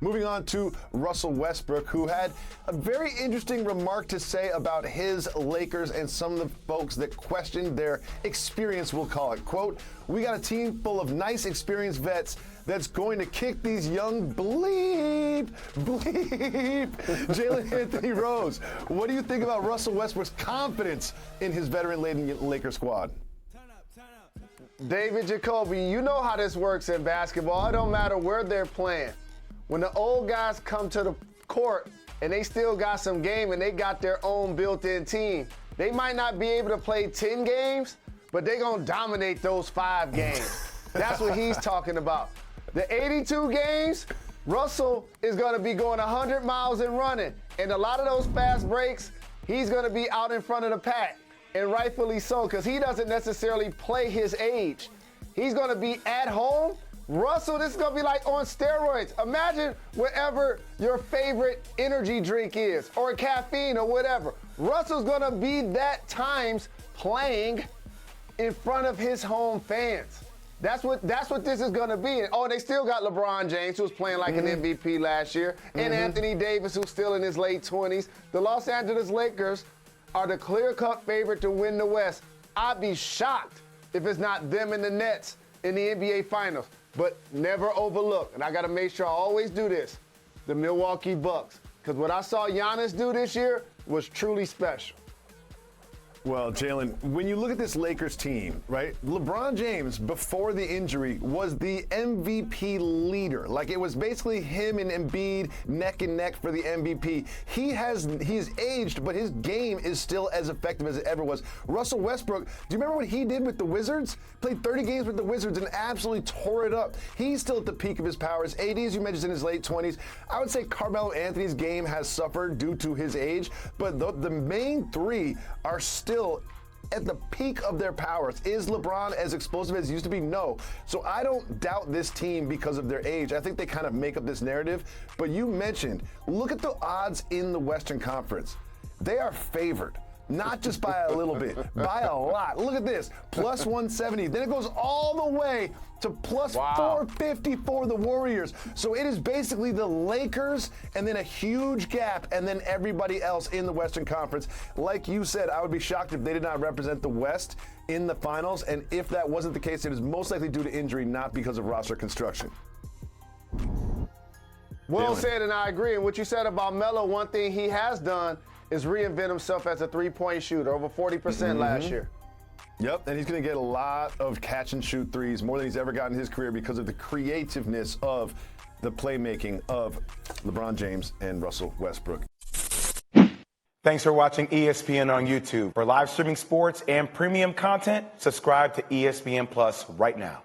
Moving on to Russell Westbrook, who had a very interesting remark to say about his Lakers and some of the folks that questioned their experience, we'll call it. Quote, "We got a team full of nice, experienced vets that's going to kick these young bleep Jalen Anthony Rose." What do you think about Russell Westbrook's confidence in his veteran-laden Lakers squad? David Jacoby, you know how this works in basketball. It don't matter where they're playing. When the old guys come to the court and they still got some game and they got their own built-in team, they might not be able to play 10 games, but they're going to dominate those 5 games. That's what he's talking about. The 82 games, Russell is going to be going 100 miles and running. And a lot of those fast breaks, he's going to be out in front of the pack. And rightfully so, because he doesn't necessarily play his age. He's going to be at home. Russell, this is going to be like on steroids. Imagine whatever your favorite energy drink is, or caffeine, or whatever. Russell's going to be that times playing in front of his home fans. That's what this is going to be. Oh, they still got LeBron James, who was playing like an MVP last year, and Anthony Davis, who's still in his late 20s. The Los Angeles Lakers are the clear-cut favorite to win the West. I'd be shocked if it's not them and the Nets in the NBA Finals. But never overlook, and I got to make sure I always do this, the Milwaukee Bucks. Because what I saw Giannis do this year was truly special. Well, Jalen, when you look at this Lakers team, right, LeBron James, before the injury, was the MVP leader. Like, it was basically him and Embiid neck and neck for the MVP. He's aged, but his game is still as effective as it ever was. Russell Westbrook, do you remember what he did with the Wizards? Played 30 games with the Wizards and absolutely tore it up. He's still at the peak of his powers. AD, as you mentioned, is in his late 20s. I would say Carmelo Anthony's game has suffered due to his age, but the main three are still at the peak of their powers. Is LeBron as explosive as he used to be? No. So I don't doubt this team because of their age. I think they kind of make up this narrative. But you mentioned, look at the odds in the Western Conference. They are favored. Not just by a little bit, by a lot. Look at this, plus 170. Then it goes all the way to plus 450 for the Warriors. So it is basically the Lakers and then a huge gap and then everybody else in the Western Conference. Like you said, I would be shocked if they did not represent the West in the finals. And if that wasn't the case, it is most likely due to injury, not because of roster construction. Well said, and I agree. And what you said about Melo, one thing he has done is reinvent himself as a three-point shooter, over 40% last year. Yep, and he's going to get a lot of catch-and-shoot threes, more than he's ever gotten in his career because of the creativeness of the playmaking of LeBron James and Russell Westbrook. Thanks for watching ESPN on YouTube. For live streaming sports and premium content, subscribe to ESPN Plus right now.